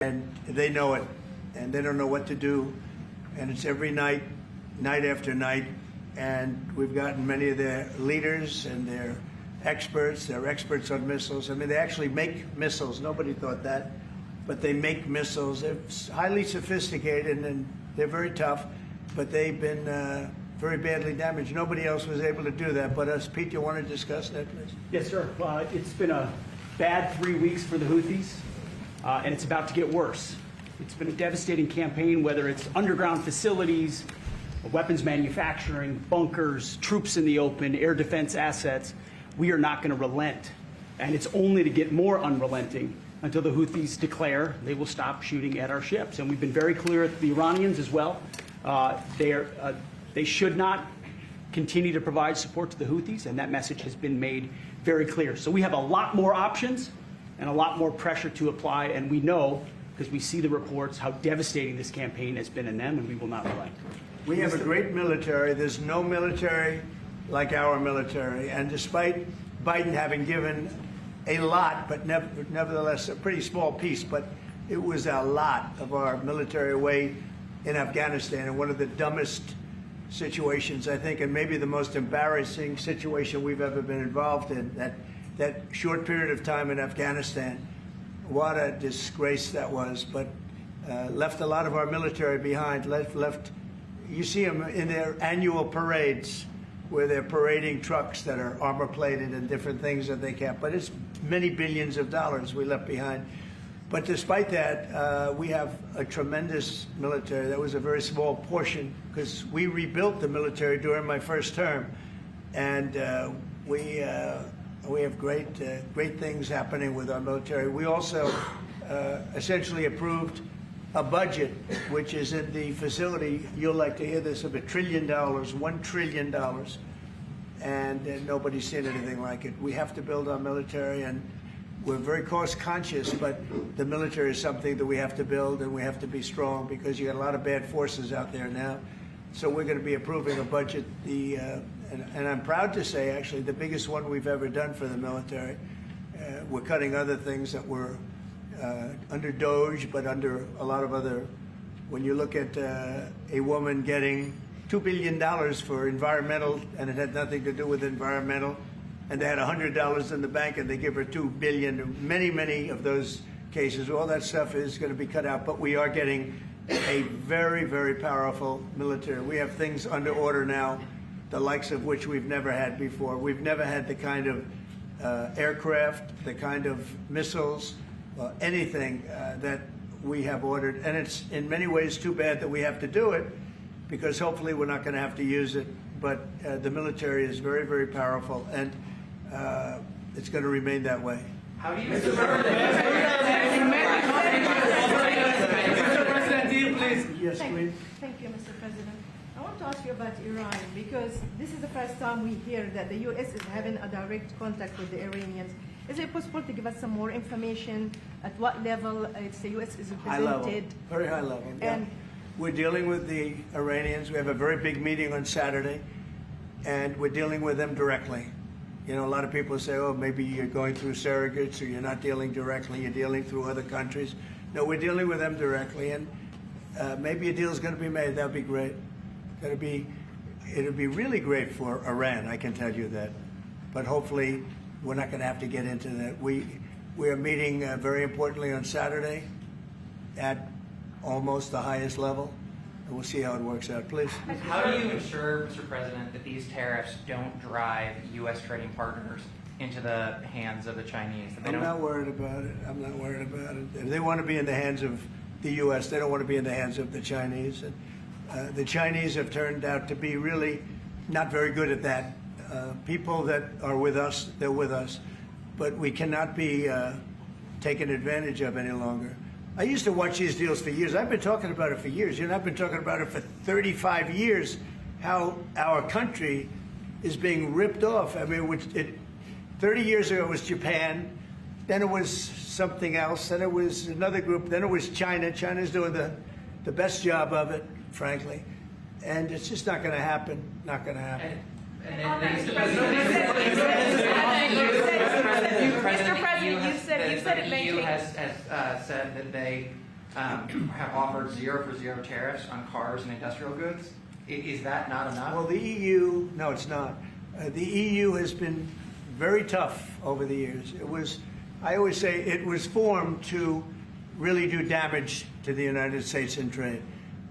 and they know it, and they don't know what to do, and it's every night, night after night, and we've gotten many of their leaders and their experts. They're experts on missiles. I mean, they actually make missiles. Nobody thought that, but they make missiles. They're highly sophisticated, and they're very tough, but they've been very badly damaged. Nobody else was able to do that but us. Pete, you want to discuss that, please? Yes, sir. It's been a bad 3 weeks for the Houthis, and it's about to get worse. It's been a devastating campaign, whether it's underground facilities, weapons manufacturing, bunkers, troops in the open, air defense assets. We are not going to relent, and it's only to get more unrelenting until the Houthis declare they will stop shooting at our ships. And we've been very clear at the Iranians as well. They should not continue to provide support to the Houthis, and that message has been made very clear. So we have a lot more options and a lot more pressure to apply, and we know, because we see the reports, how devastating this campaign has been in them, and we will not relent. We have a great military. There's no military like our military, and despite Biden having given a lot, but nevertheless a pretty small piece, but it was a lot of our military away in Afghanistan, and one of the dumbest situations, I think, and maybe the most embarrassing situation we've ever been involved in, that short period of time in Afghanistan. What a disgrace that was, but left a lot of our military behind. Left. You see them in their annual parades where they're parading trucks that are armor-plated and different things that they can't. But it's many billions of dollars we left behind. But despite that, we have a tremendous military. That was a very small portion because we rebuilt the military during my first term, and we have great things happening with our military. We also essentially approved a budget, which is in the facility, you'll like to hear this, of $1 trillion, $1 trillion, and nobody's seen anything like it. We have to build our military, and we're very cost conscious, but the military is something that we have to build, and we have to be strong because you got a lot of bad forces out there now. So we're going to be approving a budget, and I'm proud to say, actually, the biggest one we've ever done for the military. We're cutting other things that were under DOGE, but under a lot of other. When you look at a woman getting $2 billion for environmental, and it had nothing to do with environmental, and they had $100 in the bank, and they give her $2 billion. Many of those cases, all that stuff is going to be cut out. But we are getting a very, very powerful military. We have things under order now, the likes of which we've never had before. We've never had the kind of aircraft, the kind of missiles, anything that we have ordered. And it's in many ways too bad that we have to do it, because hopefully we're not going to have to use it. But the military is very, very powerful, and it's going to remain that way. How do you, Mr. President, deal, please. Yes, please. Thank you, Mr. President. I want to ask you about Iran, because this is the first time we hear that the U.S. is having a direct contact with the Iranians. Is it possible to give us some more information at what level the U.S. is represented? High level, very high level. And we're dealing with the Iranians. We have a very big meeting on Saturday, and we're dealing with them directly. You know, a lot of people say, oh, maybe you're going through surrogates or you're not dealing directly, you're dealing through other countries. No, we're dealing with them directly, and maybe a deal is going to be made. That'll be great. It'll be really great for Iran, I can tell you that. But hopefully, we're not going to have to get into that. We are meeting very importantly on Saturday at almost the highest level. And we'll see how it works out. Please. how do you ensure, Mr. President, that these tariffs don't drive U.S. trading partners into the hands of the Chinese? I'm not worried about it. I'm not worried about it. If they want to be in the hands of the U.S., they don't want to be in the hands of the Chinese. And the Chinese have turned out to be really not very good at that. People that are with us, they're with us. But we cannot be taken advantage of any longer. I used to watch these deals for years. I've been talking about it for years. You know, I've been talking about it for 35 years, how our country is being ripped off. I mean, 30 years ago it was Japan, then it was something else, then it was another group, then it was China. China's doing the best job of it, frankly. And it's just not going to happen, not going to happen. Mr. President, you said it the EU has said that they have offered 0 for 0 tariffs on cars and industrial goods. Is that not enough? Well, the EU, no, it's not. The EU has been very tough over the years. I always say it was formed to really do damage to the United States in trade.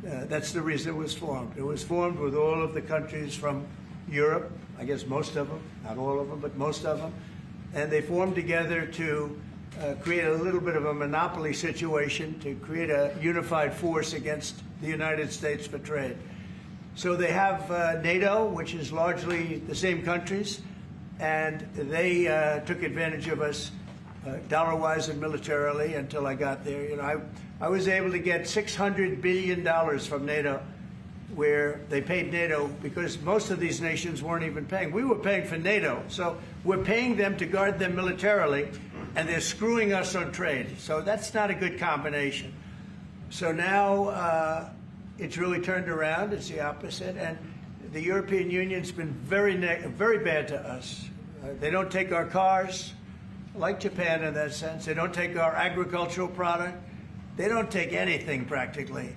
That's the reason it was formed. It was formed with all of the countries from Europe, I guess most of them, not all of them, but most of them. And they formed together to create a little bit of a monopoly situation, to create a unified force against the United States for trade. So they have NATO, which is largely the same countries, and they took advantage of us dollar-wise and militarily until I got there. You know, I was able to get $600 billion from NATO, where they paid NATO because most of these nations weren't even paying. We were paying for NATO, so we're paying them to guard them militarily, and they're screwing us on trade. So that's not a good combination. So now it's really turned around. It's the opposite, and the European Union's been very bad to us. They don't take our cars, like Japan in that sense. They don't take our agricultural product. They don't take anything practically.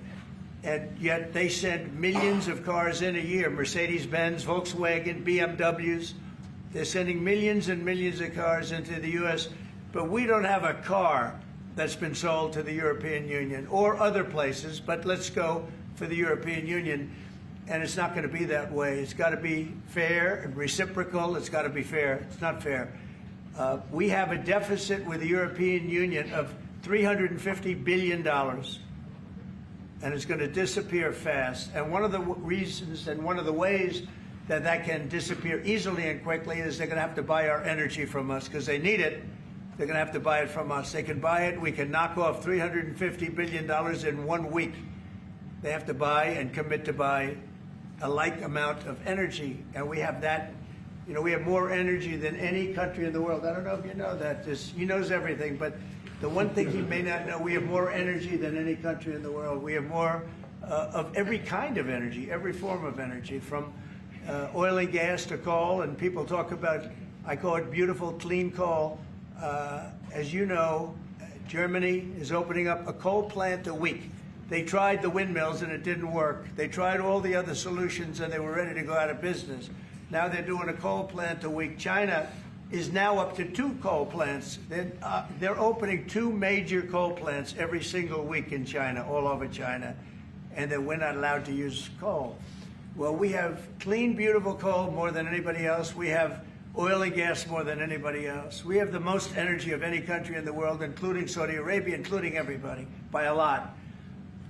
And yet they send millions of cars in a year, Mercedes-Benz, Volkswagen, BMWs. They're sending millions and millions of cars into the U.S., but we don't have a car that's been sold to the European Union or other places, but let's go for the European Union. And it's not going to be that way. It's got to be fair and reciprocal. It's got to be fair. It's not fair. We have a deficit with the European Union of $350 billion, and it's going to disappear fast. And one of the reasons and one of the ways that that can disappear easily and quickly is they're going to have to buy our energy from us because they need it. They're going to have to buy it from us. They can buy it. We can knock off $350 billion in 1 week. They have to buy and commit to buy a like amount of energy, and we have that. You know, we have more energy than any country in the world. I don't know if you know that. He knows everything, but the one thing he may not know, we have more energy than any country in the world. We have more of every kind of energy, every form of energy, from oil and gas to coal. And people talk about, I call it beautiful, clean coal. As you know, Germany is opening up a coal plant a week. They tried the windmills and it didn't work. They tried all the other solutions and they were ready to go out of business. Now they're doing a coal plant a week. China is now up to 2 coal plants. They're opening 2 major coal plants every single week in China, all over China, and then we're not allowed to use coal. Well, we have clean, beautiful coal more than anybody else. We have oil and gas more than anybody else. We have the most energy of any country in the world, including Saudi Arabia, including everybody, by a lot.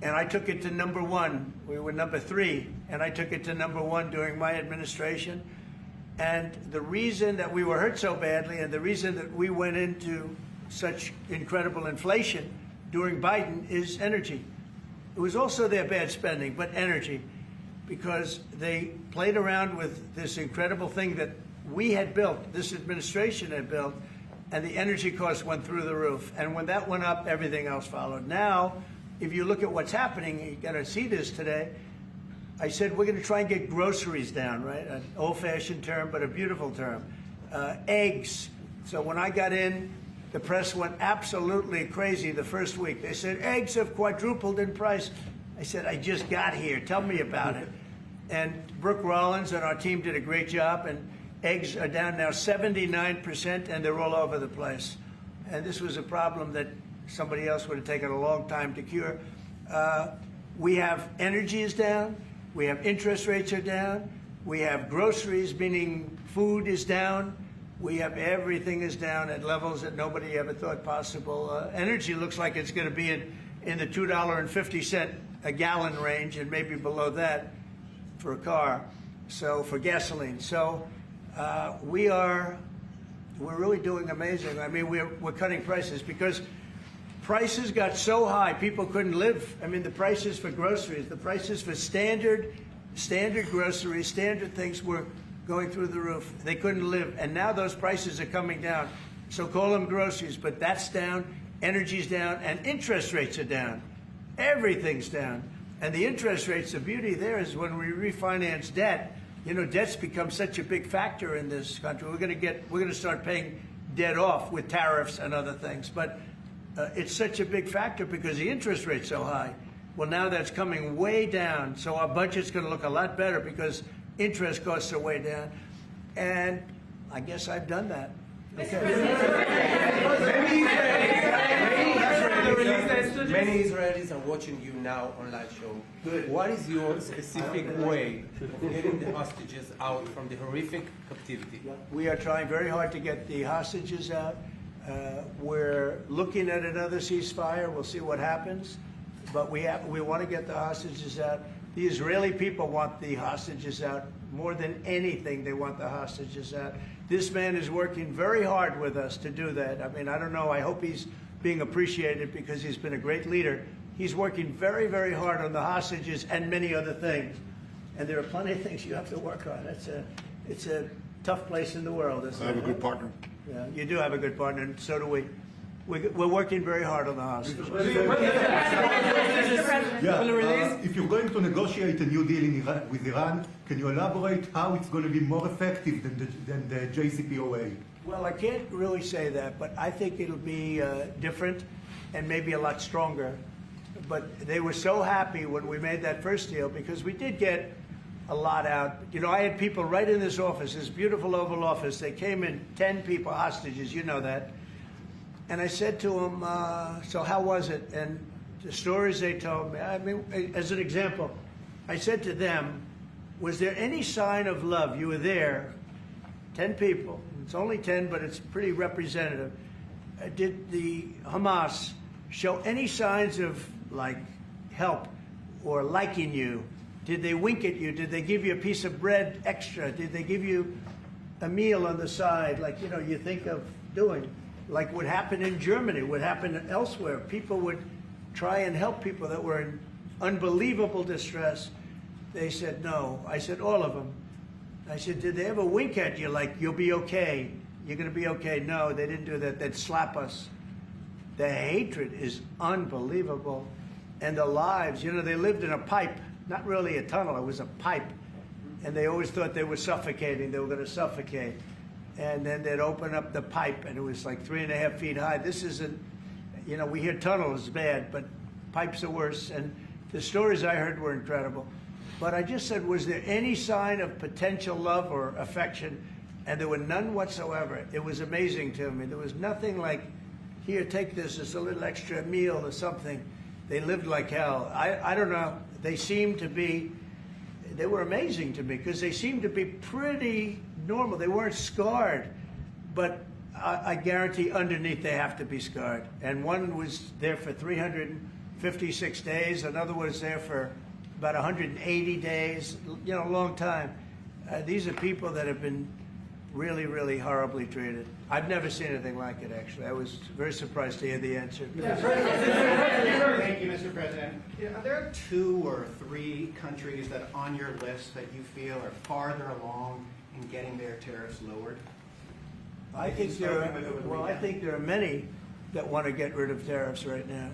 And I took it to number 1. We were number 3, and I took it to number 1 during my administration. And the reason that we were hurt so badly and the reason that we went into such incredible inflation during Biden is energy. It was also their bad spending, but energy, because they played around with this incredible thing that we had built, this administration had built, and the energy costs went through the roof. And when that went up, everything else followed. Now, if you look at what's happening, you got to see this today. I said we're going to try and get groceries down, right? An old-fashioned term, but a beautiful term. Eggs. So when I got in, the press went absolutely crazy the first week. They said, eggs have quadrupled in price. I said, I just got here. Tell me about it. And Brooke Rollins and our team did a great job, and eggs are down now 79%, and they're all over the place. And this was a problem that somebody else would have taken a long time to cure. We have energy is down. We have interest rates are down. We have groceries, meaning food is down. We have everything is down at levels that nobody ever thought possible. Energy looks like it's going to be in the $2.50 a gallon range and maybe below that for a car, so for gasoline. So we're really doing amazing. I mean, we're cutting prices because prices got so high, people couldn't live. I mean, the prices for groceries, the prices for standard groceries, standard things were going through the roof. They couldn't live. And now those prices are coming down. So call them groceries, but that's down, energy's down, and interest rates are down. Everything's down. And the interest rates, the beauty there is when we refinance debt, you know, debt's become such a big factor in this country. We're going to start paying debt off with tariffs and other things. But it's such a big factor because the interest rate's so high. Well, now that's coming way down, so our budget's going to look a lot better because interest costs are way down. And I guess I've done that. Many Israelis are watching you now on live show. Good. What is your specific way of getting the hostages out from the horrific captivity? We are trying very hard to get the hostages out. We're looking at another ceasefire. We'll see what happens. But we want to get the hostages out. The Israeli people want the hostages out more than anything. They want the hostages out. This man is working very hard with us to do that. I mean, I don't know. I hope he's being appreciated because he's been a great leader. He's working very, very hard on the hostages and many other things. And there are plenty of things you have to work on. It's a tough place in the world. I have a good partner. Yeah, you do have a good partner, and so do we. We're working very hard on the hostages. If you're going to negotiate a new deal with Iran, can you elaborate how it's going to be more effective than the JCPOA? Well, I can't really say that, but I think it'll be different and maybe a lot stronger. But they were so happy when we made that first deal because we did get a lot out. You know, I had people right in this office, this beautiful Oval Office. They came in, 10 people, hostages, you know that. And I said to them, so how was it? And the stories they told me, I mean, as an example, I said to them, was there any sign of love? You were there, 10 people. It's only 10, but it's pretty representative. Did the Hamas show any signs of, like, help or liking you? Did they wink at you? Did they give you a piece of bread extra? Did they give you a meal on the side, like, you know, you think of doing? Like would happen in Germany, would happen elsewhere. People would try and help people that were in unbelievable distress. They said no. I said, all of them. I said, did they ever wink at you like, you'll be okay? You're going to be okay? No, they didn't do that. They'd slap us. The hatred is unbelievable. And the lives, you know, they lived in a pipe, not really a tunnel, it was a pipe. And they always thought they were suffocating. They were going to suffocate. And then they'd open up the pipe, and it was like 3.5 feet high. This isn't, you know, we hear tunnels bad, but pipes are worse. And the stories I heard were incredible. But I just said, was there any sign of potential love or affection? And there were none whatsoever. It was amazing to me. There was nothing like, here, take this, it's a little extra meal or something. They lived like hell. I don't know. They seemed to be, they were amazing to me because they seemed to be pretty normal. They weren't scarred, but I guarantee underneath they have to be scarred. And one was there for 356 days. Another was there for about 180 days, you know, a long time. These are people that have been really, really horribly treated. I've never seen anything like it, actually. I was very surprised to hear the answer. Thank you, Mr. President. Are there 2 or 3 countries that are on your list that you feel are farther along in getting their tariffs lowered? I think there are many that want to get rid of tariffs right now.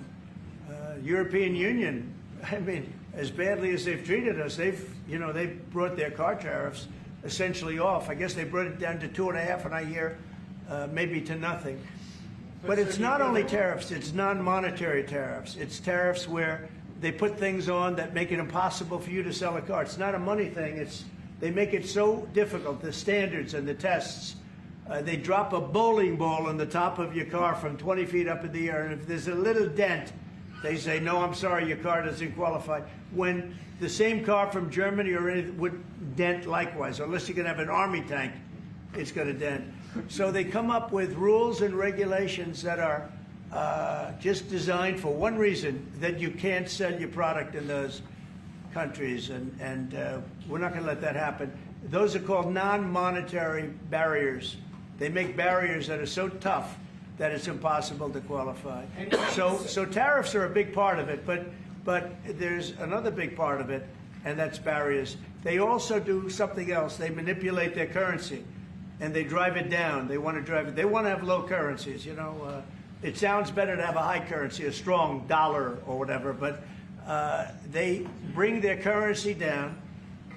European Union, I mean, as badly as they've treated us, they've brought their car tariffs essentially off. I guess they brought it down to 2.5, and I hear maybe to nothing. But it's not only tariffs, it's non-monetary tariffs. It's tariffs where they put things on that make it impossible for you to sell a car. It's not a money thing. They make it so difficult, the standards and the tests. They drop a bowling ball on the top of your car from 20 feet up in the air, and if there's a little dent, they say, no, I'm sorry, your car doesn't qualify. When the same car from Germany or anything would dent likewise, unless you can have an army tank, it's going to dent. So they come up with rules and regulations that are just designed for one reason, that you can't sell your product in those countries, and we're not going to let that happen. Those are called non-monetary barriers. They make barriers that are so tough that it's impossible to qualify. So tariffs are a big part of it, but there's another big part of it, and that's barriers. They also do something else. They manipulate their currency, and they drive it down. They want to drive it. They want to have low currencies. You know, it sounds better to have a high currency, a strong dollar or whatever, but they bring their currency down,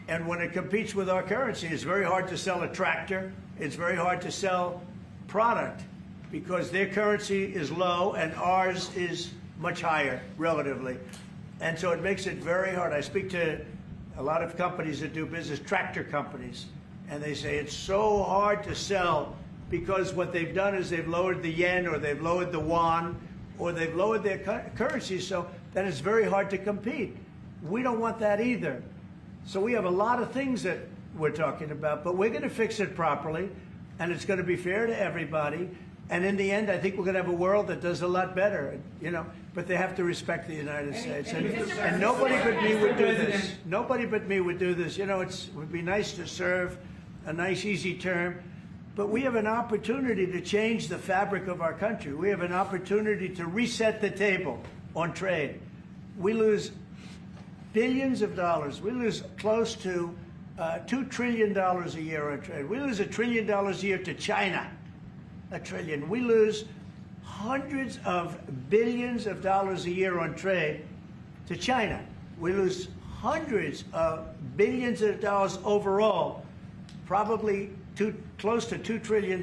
and when it competes with our currency, it's very hard to sell a tractor. It's very hard to sell product because their currency is low and ours is much higher relatively. And so it makes it very hard. I speak to a lot of companies that do business, tractor companies, and they say it's so hard to sell because what they've done is they've lowered the yen or they've lowered the yuan or they've lowered their currency so that it's very hard to compete. We don't want that either. So we have a lot of things that we're talking about, but we're going to fix it properly, and it's going to be fair to everybody. And in the end, I think we're going to have a world that does a lot better, you know, but they have to respect the United States. And nobody but me would do this. Nobody but me would do this. You know, it would be nice to serve, a nice, easy term. But we have an opportunity to change the fabric of our country. We have an opportunity to reset the table on trade. We lose billions of dollars. We lose close to $2 trillion a year on trade. We lose $1 trillion a year to China. $1 trillion. We lose hundreds of billions of dollars a year on trade to China. We lose hundreds of billions of dollars overall, probably close to $2 trillion.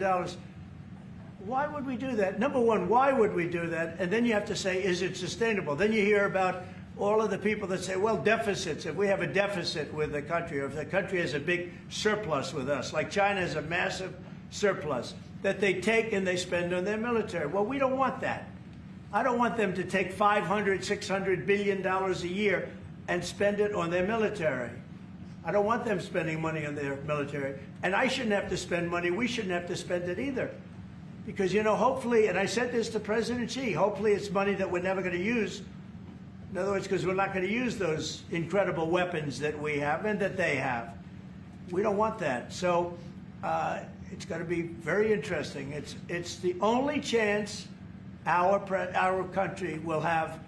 Why would we do that? Number one, why would we do that? And then you have to say, is it sustainable? Then you hear about all of the people that say, well, deficits. If we have a deficit with the country, or if the country has a big surplus with us, like China has a massive surplus, that they take and they spend on their military. Well, we don't want that. I don't want them to take $500, $600 billion a year and spend it on their military. I don't want them spending money on their military. And I shouldn't have to spend money. We shouldn't have to spend it either. Because, you know, hopefully, and I said this to President Xi, hopefully it's money that we're never going to use. In other words, because we're not going to use those incredible weapons that we have and that they have. We don't want that. So it's going to be very interesting. It's the only chance our country will have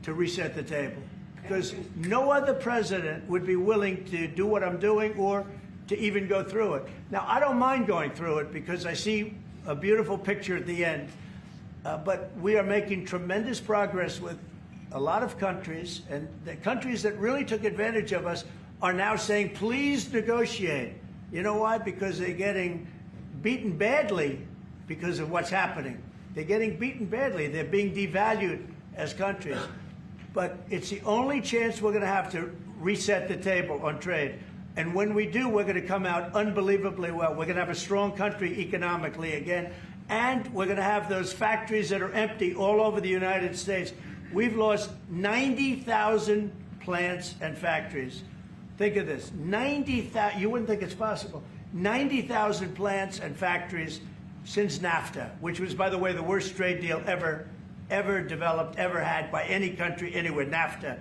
to reset the table. Because no other president would be willing to do what I'm doing or to even go through it. Now, I don't mind going through it because I see a beautiful picture at the end. But we are making tremendous progress with a lot of countries, and the countries that really took advantage of us are now saying, please negotiate. You know why? Because they're getting beaten badly because of what's happening. They're getting beaten badly. They're being devalued as countries. But it's the only chance we're going to have to reset the table on trade. And when we do, we're going to come out unbelievably well. We're going to have a strong country economically again. And we're going to have those factories that are empty all over the United States. We've lost 90,000 plants and factories. Think of this, 90,000, you wouldn't think it's possible. 90,000 plants and factories since NAFTA, which was, by the way, the worst trade deal ever developed, ever had by any country anywhere, NAFTA.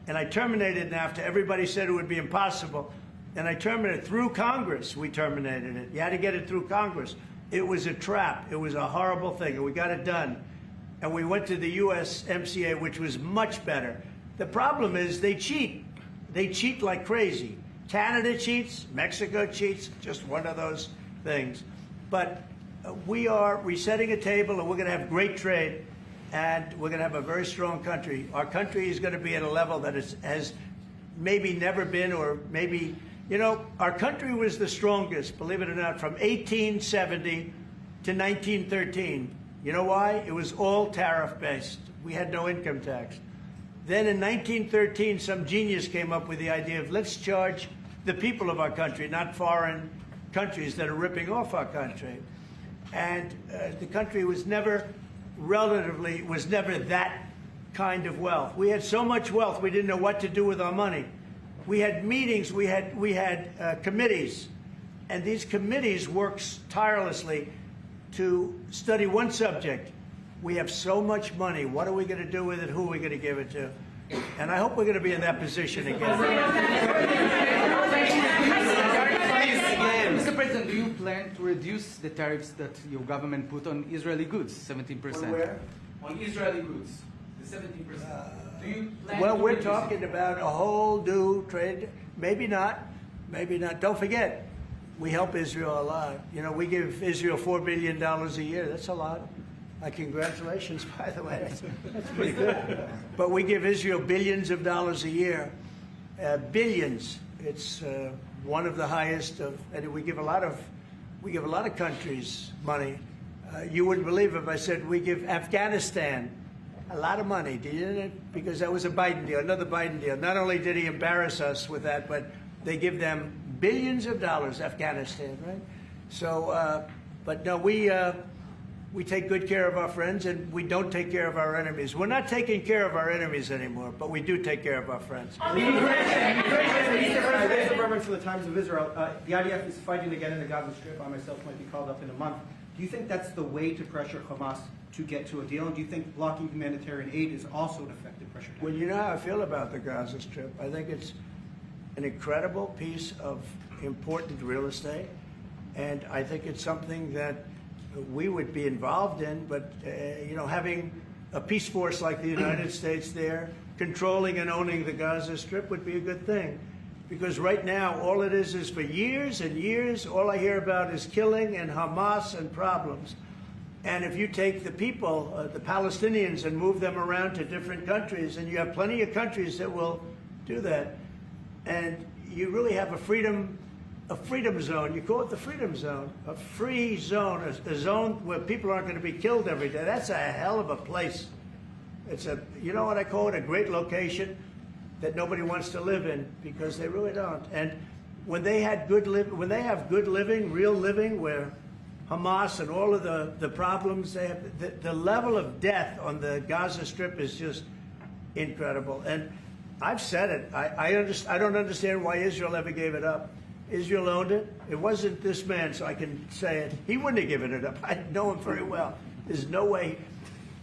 And I terminated NAFTA. Everybody said it would be impossible. And I terminated it through Congress. We terminated it. You had to get it through Congress. It was a trap. It was a horrible thing, and we got it done. And we went to the USMCA, which was much better. The problem is they cheat. They cheat like crazy. Canada cheats, Mexico cheats, just one of those things. But we are resetting a table, and we're going to have great trade, and we're going to have a very strong country. Our country is going to be at a level that has maybe never been, or maybe, you know, our country was the strongest, believe it or not, from 1870 to 1913. You know why? It was all tariff-based. We had no income tax. Then in 1913, some genius came up with the idea of let's charge the people of our country, not foreign countries that are ripping off our country. And the country was never that kind of wealth. We had so much wealth, we didn't know what to do with our money. We had meetings, we had committees, and these committees worked tirelessly to study one subject. We have so much money. What are we going to do with it? Who are we going to give it to? And I hope we're going to be in that position again. Mr. President, do you plan to reduce the tariffs that your government put on Israeli goods, 17%? On where? On Israeli goods, the 17%. Do you plan Well, to we're reduce talking it? about a whole new trade. Maybe not. Maybe not. Don't forget, we help Israel a lot. You know, we give Israel $4 billion a year. That's a lot. Congratulations, by the way. That's pretty good. But we give Israel billions of dollars a year. Billions. It's one of the highest of, and we give a lot of countries money. You wouldn't believe if I said we give Afghanistan a lot of money, didn't it? Because that was a Biden deal, another Biden deal. Not only did he embarrass us with that, but they give them billions of dollars, Afghanistan, right? So, but no, we take good care of our friends and we don't take care of our enemies. We're not taking care of our enemies anymore, but we do take care of our friends. I raised the reference to the Times of Israel. The IDF is fighting again in the Gaza Strip. I myself might be called up in a month. Do you think that's the way to pressure Hamas to get to a deal? And do you think blocking humanitarian aid is also an effective pressure tactic? Well, you know how I feel about the Gaza Strip. I think it's an incredible piece of important real estate, and I think it's something that we would be involved in, but you know, having a peace force like the United States there, controlling and owning the Gaza Strip would be a good thing. Because right now, all it is for years and years, all I hear about is killing and Hamas and problems. And if you take the people, the Palestinians, and move them around to different countries, and you have plenty of countries that will do that, and you really have a freedom zone. You call it the freedom zone, a free zone, a zone where people aren't going to be killed every day. That's a hell of a place. It's a, you know what I call it, a great location that nobody wants to live in, because they really don't. And when they have good living, real living, where Hamas and all of the problems they have, the level of death on the Gaza Strip is just incredible. And I've said it. I don't understand why Israel ever gave it up. Israel owned it. It wasn't this man, so I can say it. He wouldn't have given it up. I know him very well. There's no way.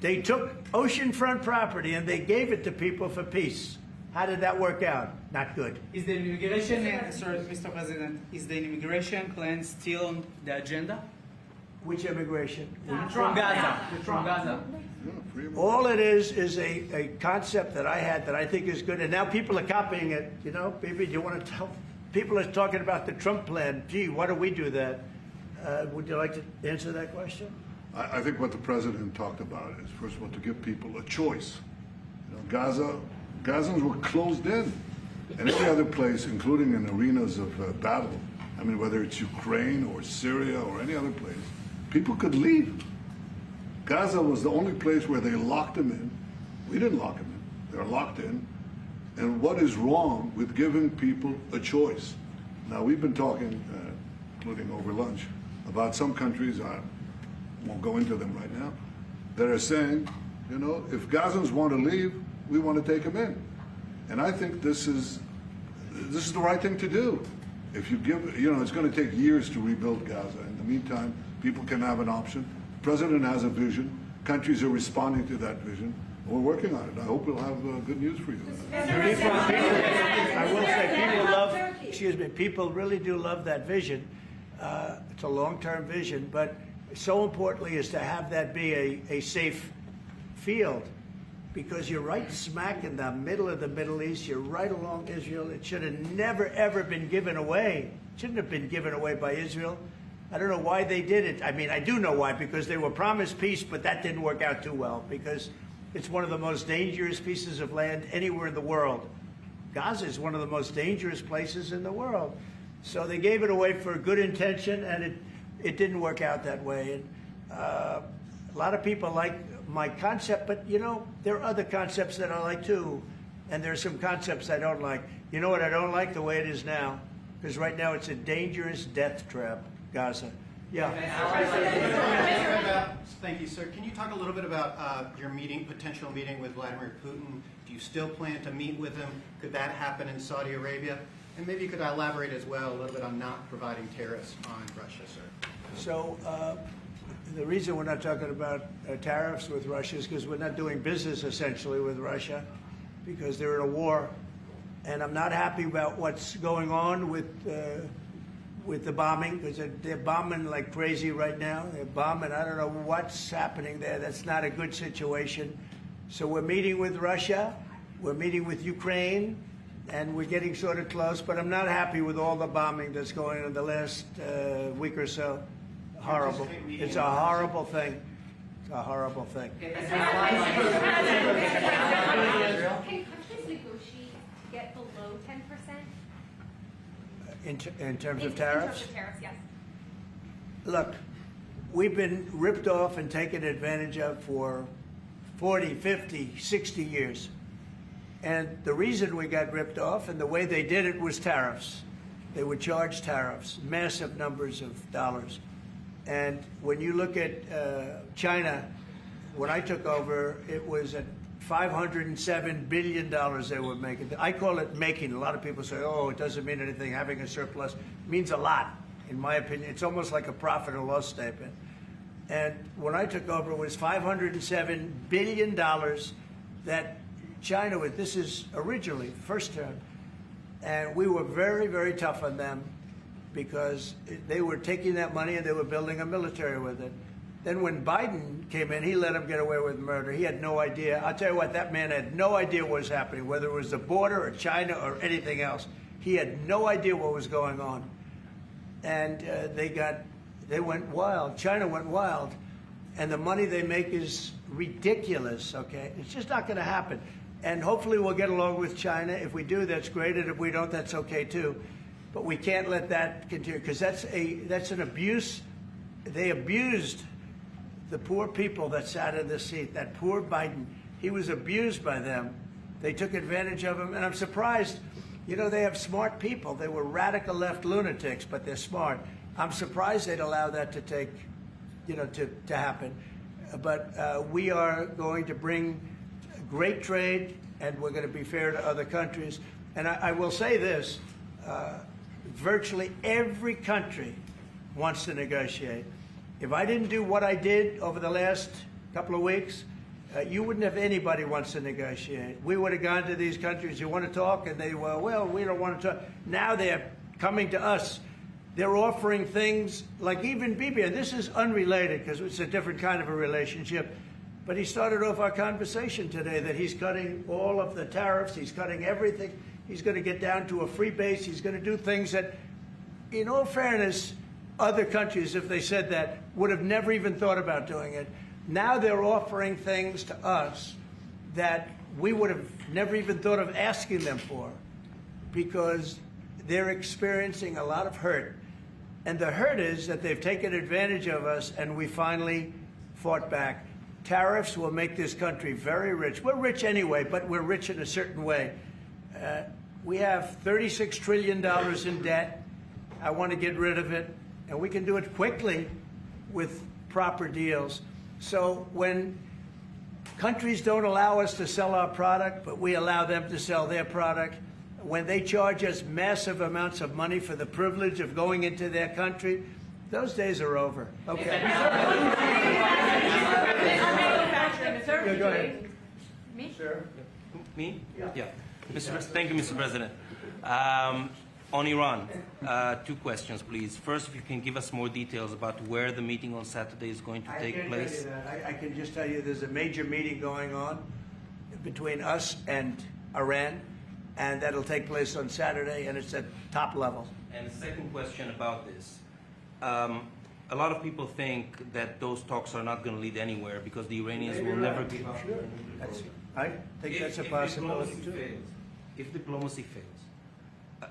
They took oceanfront property and they gave it to people for peace. How did that work out? Not good. Is the immigration, sorry, Mr. President, is the immigration plan still on the agenda? Which immigration? From Gaza. From Gaza. All it is a concept that I had that I think is good, and now people are copying it. You know, maybe you want to tell. People are talking about the Trump plan. Gee, why do we do that? Would you like to answer that question? I think what the president talked about is, first of all, to give people a choice. You know, Gazans were closed in, and every other place, including in arenas of battle. I mean, whether it's Ukraine or Syria or any other place, people could leave. Gaza was the only place where they locked them in. We didn't lock them in. They're locked in. And what is wrong with giving people a choice? Now, we've been talking, including over lunch, about some countries, I won't go into them right now, that are saying, you know, if Gazans want to leave, we want to take them in. And I think this is the right thing to do. If you give, you know, it's going to take years to rebuild Gaza. In the meantime, people can have an option. The president has a vision. Countries are responding to that vision. We're working on it. I hope we'll have good news for you. I will say people really do love that vision. It's a long-term vision, but so importantly is to have that be a safe field, because you're right smack in the middle of the Middle East. You're right along Israel. It should have never, ever been given away. It shouldn't have been given away by Israel. I don't know why they did it. I mean, I do know why, because they were promised peace, but that didn't work out too well, because it's one of the most dangerous pieces of land anywhere in the world. Gaza is one of the most dangerous places in the world. So they gave it away for good intention, and it didn't work out that way. And a lot of people like my concept, but, you know, there are other concepts that I like too. And there are some concepts I don't like. You know what I don't like? The way it is now. Because right now it's a dangerous death trap, Gaza. Yeah. Thank you, sir. Can you talk a little bit about your potential meeting with Vladimir Putin? Do you still plan to meet with him? Could that happen in Saudi Arabia? And maybe you could elaborate as well a little bit on not providing tariffs on Russia, sir. So the reason we're not talking about tariffs with Russia is because we're not doing business essentially with Russia, because they're in a war. And I'm not happy about what's going on with the bombing, because they're bombing like crazy right now. They're bombing. I don't know what's happening there. That's not a good situation. So we're meeting with Russia. We're meeting with Ukraine. And we're getting sort of close. But I'm not happy with all the bombing that's going on in the last week or so. Horrible. It's a horrible thing. It's a horrible thing. Can countries negotiate to get below 10%? In terms of tariffs? In terms of tariffs, yes. Look, we've been ripped off and taken advantage of for 40, 50, 60 years. And the reason we got ripped off and the way they did it was tariffs. They would charge tariffs, massive numbers of dollars. And when you look at China, when I took over, it was at $507 billion they were making. I call it making. A lot of people say, oh, it doesn't mean anything. Having a surplus means a lot, in my opinion. It's almost like a profit or loss statement. And when I took over, it was $507 billion that China was. This is originally, first term. And we were very, very tough on them because they were taking that money and they were building a military with it. Then when Biden came in, he let him get away with murder. He had no idea. I'll tell you what, that man had no idea what was happening, whether it was the border or China or anything else. He had no idea what was going on. And they went wild. China went wild. And the money they make is ridiculous, okay? It's just not going to happen. And hopefully we'll get along with China. If we do, that's great. And if we don't, that's okay too. But we can't let that continue because that's an abuse. They abused the poor people that sat in the seat. That poor Biden, he was abused by them. They took advantage of him. And I'm surprised, you know, they have smart people. They were radical left lunatics, but they're smart. I'm surprised they'd allow that to take, you know, to happen. But we are going to bring great trade, and we're going to be fair to other countries. And I will say this, virtually every country wants to negotiate. If I didn't do what I did over the last couple of weeks, you wouldn't have anybody wants to negotiate. We would have gone to these countries, you want to talk? And they were, well, we don't want to talk. Now they're coming to us. They're offering things like even Bibi, and this is unrelated because it's a different kind of a relationship. But he started off our conversation today that he's cutting all of the tariffs. He's cutting everything. He's going to get down to a free base. He's going to do things that, in all fairness, other countries, if they said that, would have never even thought about doing it. Now they're offering things to us that we would have never even thought of asking them for because they're experiencing a lot of hurt. And the hurt is that they've taken advantage of us and we finally fought back. Tariffs will make this country very rich. We're rich anyway, but we're rich in a certain way. We have $36 trillion in debt. I want to get rid of it. And we can do it quickly with proper deals. So when countries don't allow us to sell our product, but we allow them to sell their product, when they charge us massive amounts of money for the privilege of going into their country, those days are over. Okay. Go ahead. Me? Sure. Me? Yeah. Thank you, Mr. President. On Iran, two questions, please. First, if you can give us more details about where the meeting on Saturday is going to take place. I can't tell you that. I can just tell you there's a major meeting going on between us and Iran, and that'll take place on Saturday, and it's at top level. And the second question about this. A lot of people think that those talks are not going to lead anywhere because the Iranians will never give up. Sure. I think that's a possibility too. If diplomacy fails,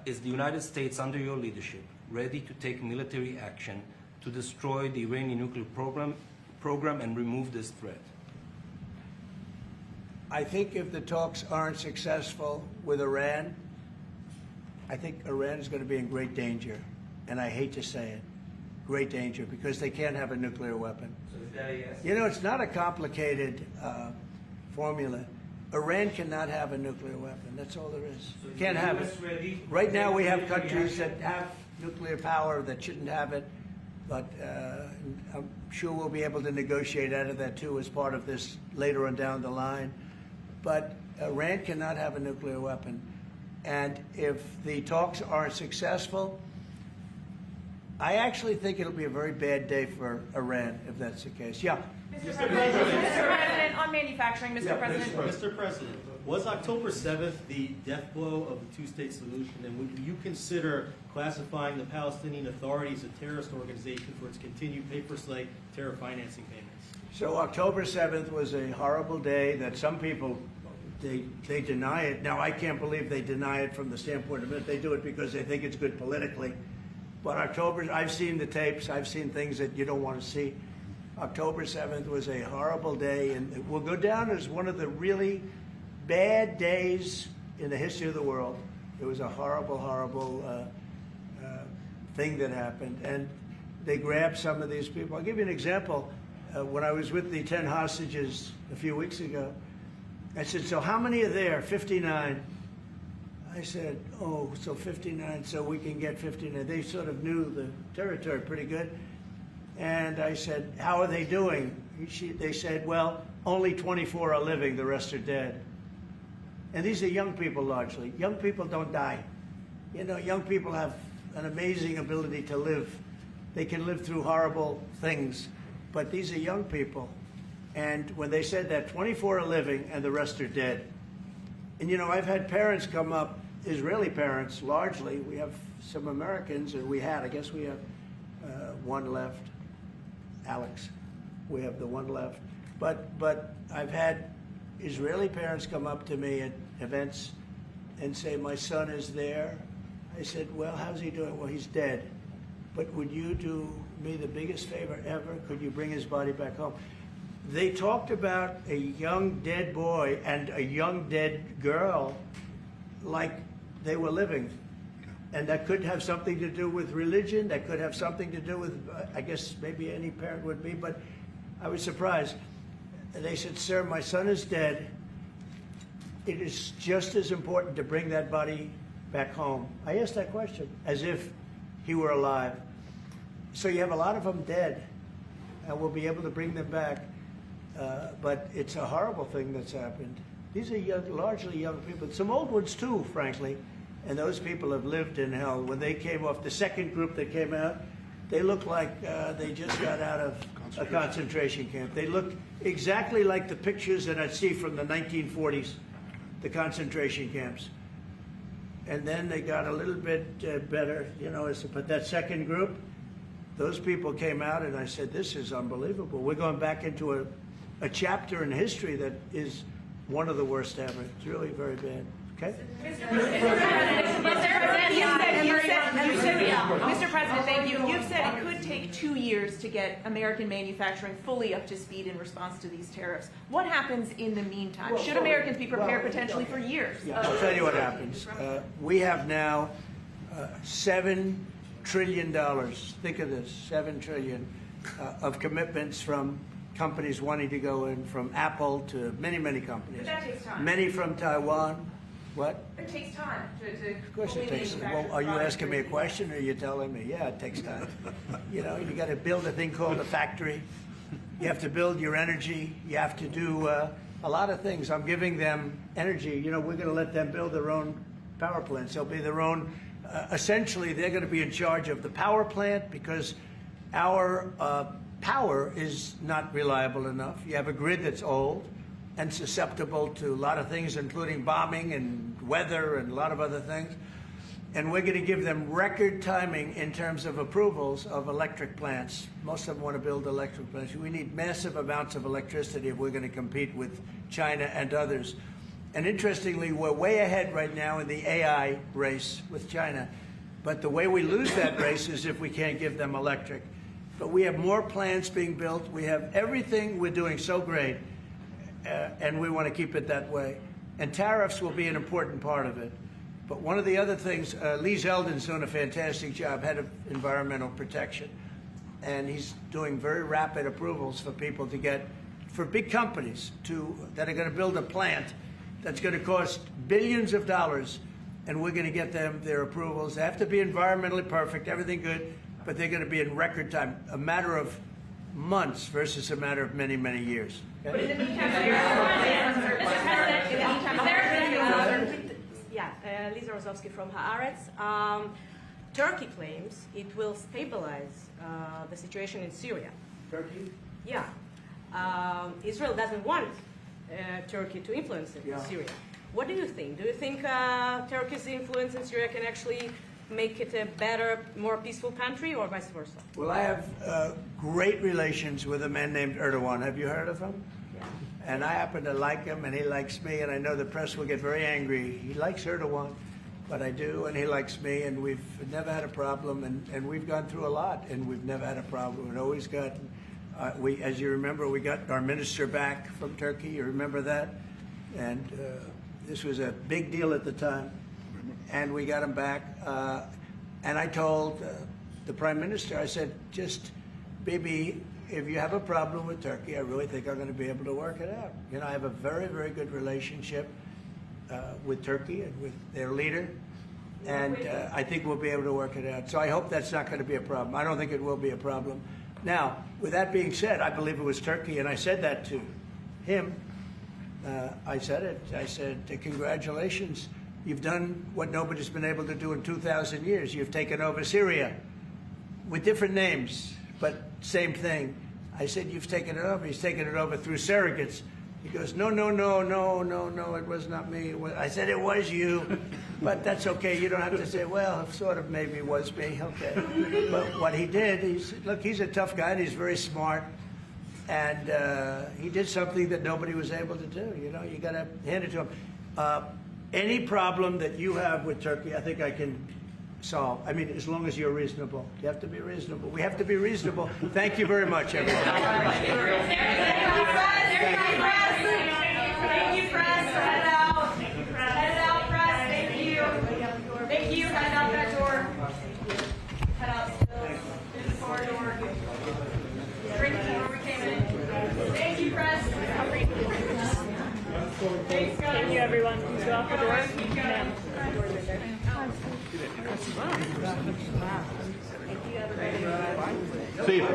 is the United States, under your leadership, ready to take military action to destroy the Iranian nuclear program and remove this threat? I think if the talks aren't successful with Iran, I think Iran is going to be in great danger. And I hate to say it, great danger, because they can't have a nuclear weapon. So is that a yes? You know, it's not a complicated formula. Iran cannot have a nuclear weapon. That's all there is. So Can't have it. Right now we have countries that have nuclear power that shouldn't have it, but I'm sure we'll be able to negotiate out of that too as part of this later on down the line. But Iran cannot have a nuclear weapon. And if the talks aren't successful, I actually think it'll be a very bad day for Iran if that's the case. Yeah. Mr. President, on manufacturing, Mr. President. Mr. President, was October 7th the death blow of the two-state solution, and would you consider classifying the Palestinian Authority as a terrorist organization for its continued pay-for-slay terror financing payments? So October 7th was a horrible day that some people, they deny it. Now, I can't believe they deny it from the standpoint of it. They do it because they think it's good politically. But October, I've seen the tapes. I've seen things that you don't want to see. October 7th was a horrible day, and it will go down as one of the really bad days in the history of the world. It was a horrible, horrible thing that happened, and they grabbed some of these people. I'll give you an example. When I was with the 10 hostages a few weeks ago, I said, so how many are there? 59. I said, oh, so 59, so we can get 59. They sort of knew the territory pretty good. And I said, how are they doing? They said, well, only 24 are living, the rest are dead. And these are young people largely. Young people don't die. You know, young people have an amazing ability to live. They can live through horrible things. But these are young people. And when they said that 24 are living and the rest are dead. And you know, I've had parents come up, Israeli parents largely. We have some Americans, and I guess we have one left. Alex, we have the one left. But I've had Israeli parents come up to me at events and say, my son is there. I said, well, how's he doing? Well, he's dead. But would you do me the biggest favor ever? Could you bring his body back home? They talked about a young dead boy and a young dead girl like they were living. And that could have something to do with religion. That could have something to do with, I guess maybe any parent would be, but I was surprised. They said, sir, my son is dead. It is just as important to bring that body back home. I asked that question as if he were alive. So you have a lot of them dead, and we'll be able to bring them back. But it's a horrible thing that's happened. These are largely young people. Some old ones too, frankly. And those people have lived in hell. When they came off, the second group that came out, they looked like they just got out of a concentration camp. They looked exactly like the pictures that I'd see from the 1940s, the concentration camps. And then they got a little bit better, you know. But that second group, those people came out, and I said, this is unbelievable. We're going back into a chapter in history that is one of the worst ever. It's really very bad. Okay? Mr. President, thank you. You've said it could take 2 years to get American manufacturing fully up to speed in response to these tariffs. What happens in the meantime? Should Americans be prepared potentially for years? Yeah, I'll tell you what happens. We have now $7 trillion. Think of this, $7 trillion of commitments from companies wanting to go in, from Apple to many, many companies. But that takes time. Many from Taiwan. What? It takes time to Of course it takes time. Well, are you asking me a question, or are you telling me? Yeah, it takes time. You know, you got to build a thing called a factory. You have to build your energy. You have to do a lot of things. I'm giving them energy. You know, we're going to let them build their own power plants. They'll be their own. Essentially, they're going to be in charge of the power plant because our power is not reliable enough. You have a grid that's old and susceptible to a lot of things, including bombing and weather and a lot of other things. And we're going to give them record timing in terms of approvals of electric plants. Most of them want to build electric plants. We need massive amounts of electricity if we're going to compete with China and others. And interestingly, we're way ahead right now in the AI race with China. But the way we lose that race is if we can't give them electric. But we have more plants being built. We have everything. We're doing so great. And we want to keep it that way. And tariffs will be an important part of it. But one of the other things, Lee Zeldin's doing a fantastic job, head of environmental protection. And he's doing very rapid approvals for people to get, for big companies that are going to build a plant that's going to cost billions of dollars. And we're going to get them their approvals. They have to be environmentally perfect, everything good, but they're going to be in record time, a matter of months versus a matter of many, many years. Okay? But in the meantime, Lisa Rosowski from Haaretz. Turkey claims it will stabilize the situation in Syria. Turkey? Yeah. Israel doesn't want Turkey to influence it in Syria. What do you think? Do you think Turkey's influence in Syria can actually make it a better, more peaceful country, or vice versa? Well, I have great relations with a man named Erdogan. Have you heard of him? Yeah. And I happen to like him, and he likes me, and I know the press will get very angry. He likes Erdogan, but I do, and he likes me, and we've never had a problem, and we've gone through a lot, and we've never had a problem. We've always gotten As you remember, we got our minister back from Turkey. You remember that? And this was a big deal at the time. And we got him back. And I told the prime minister, I said, just, Bibi, if you have a problem with Turkey, I really think I'm going to be able to work it out. You know, I have a very, very good relationship with Turkey and with their leader. And I think we'll be able to work it out. So I hope that's not going to be a problem. I don't think it will be a problem. Now, with that being said, I believe it was Turkey, and I said that to him. I said it. I said, congratulations. You've done what nobody's been able to do in 2,000 years. You've taken over Syria with different names, but same thing. I said, you've taken it over. He's taken it over through surrogates. He goes, no, it was not me. I said, it was you. But that's okay. You don't have to say, well, sort of maybe it was me. Okay. But what he did, look, he's a tough guy and he's very smart. And he did something that nobody was able to do. You know, you got to hand it to him. Any problem that you have with Turkey, I think I can solve. I mean, as long as you're reasonable. You have to be reasonable. We have to be reasonable. Thank you very much, everybody. Thank you, press. Head out. Head out, press. Thank you. Thank you. Head out that door. Head out still. Through the corridor. Straight to where we came in. Thank you, press. Thanks, guys. Thank you, everyone. Can you go out the door? Keep going. Steve,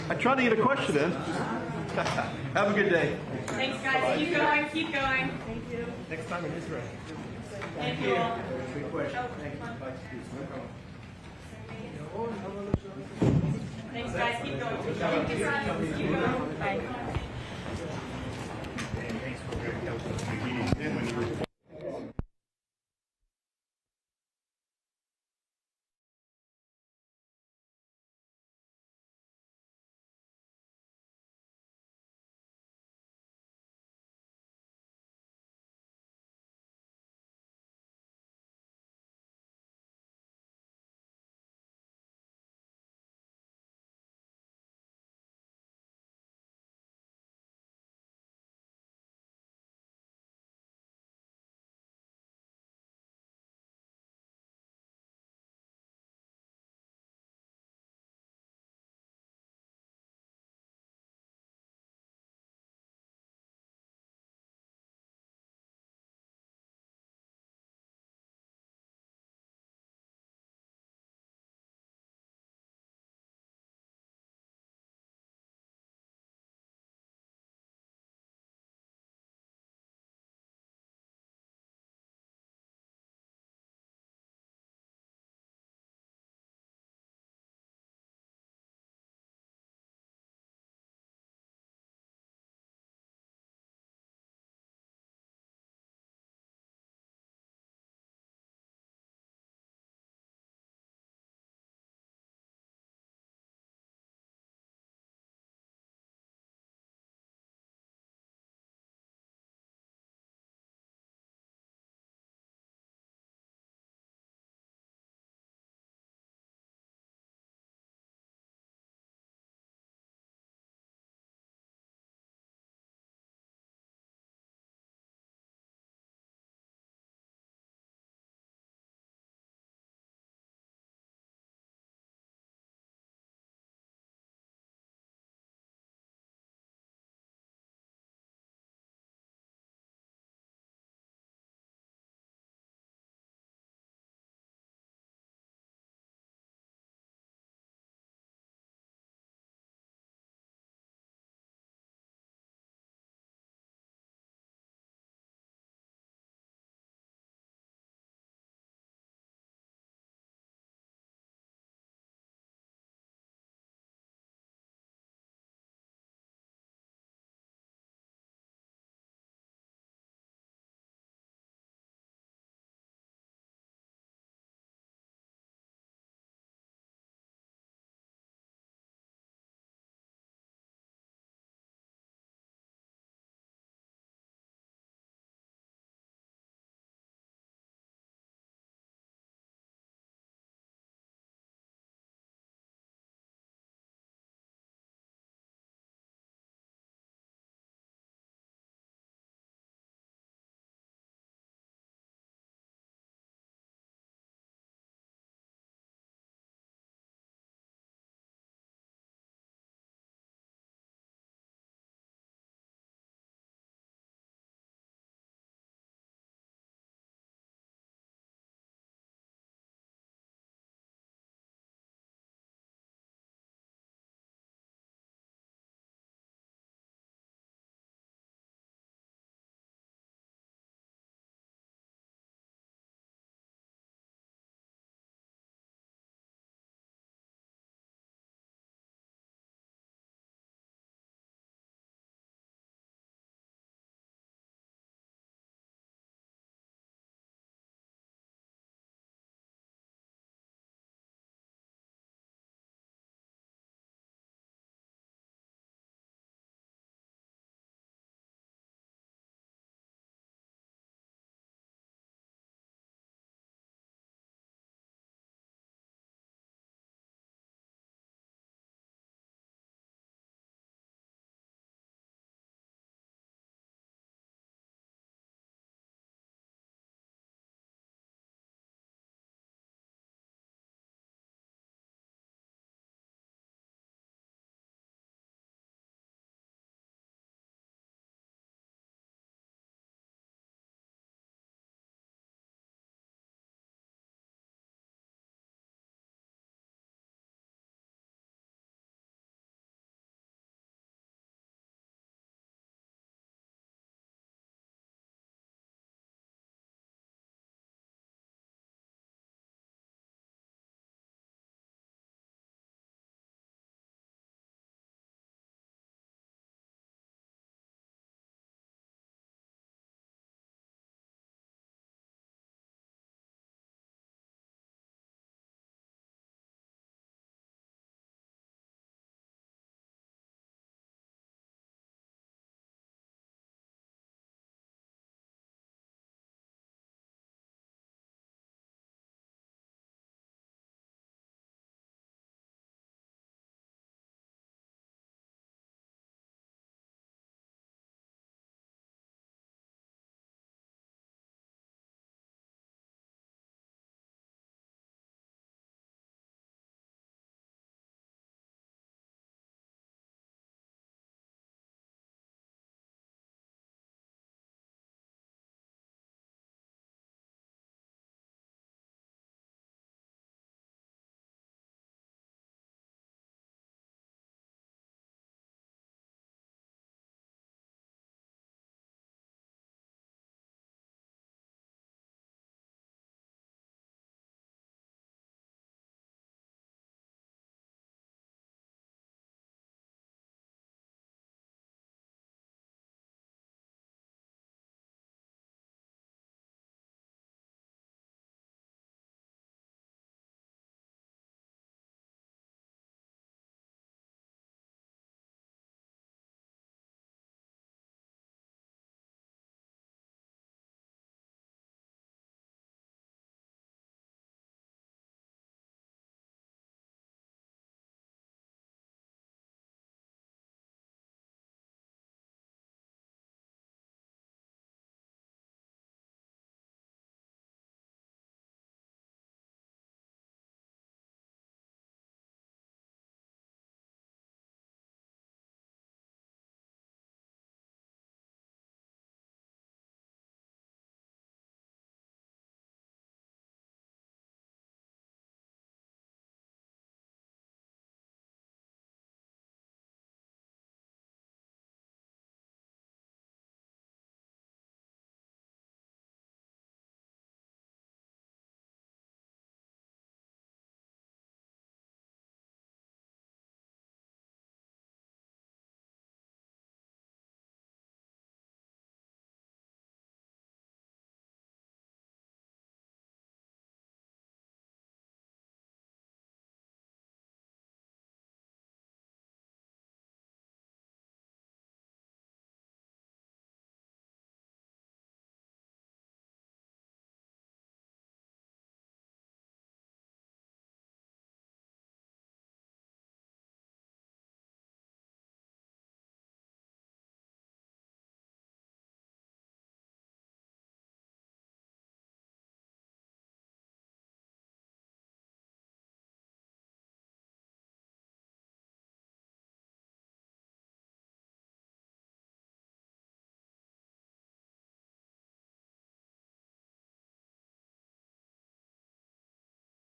I tried to get a question in. Have a good day. Thanks, guys. Keep going. Keep going. Thank you. Next time in Israel. Thank you all. Thanks, guys. Keep going. Keep going. Bye. Thanks for your help.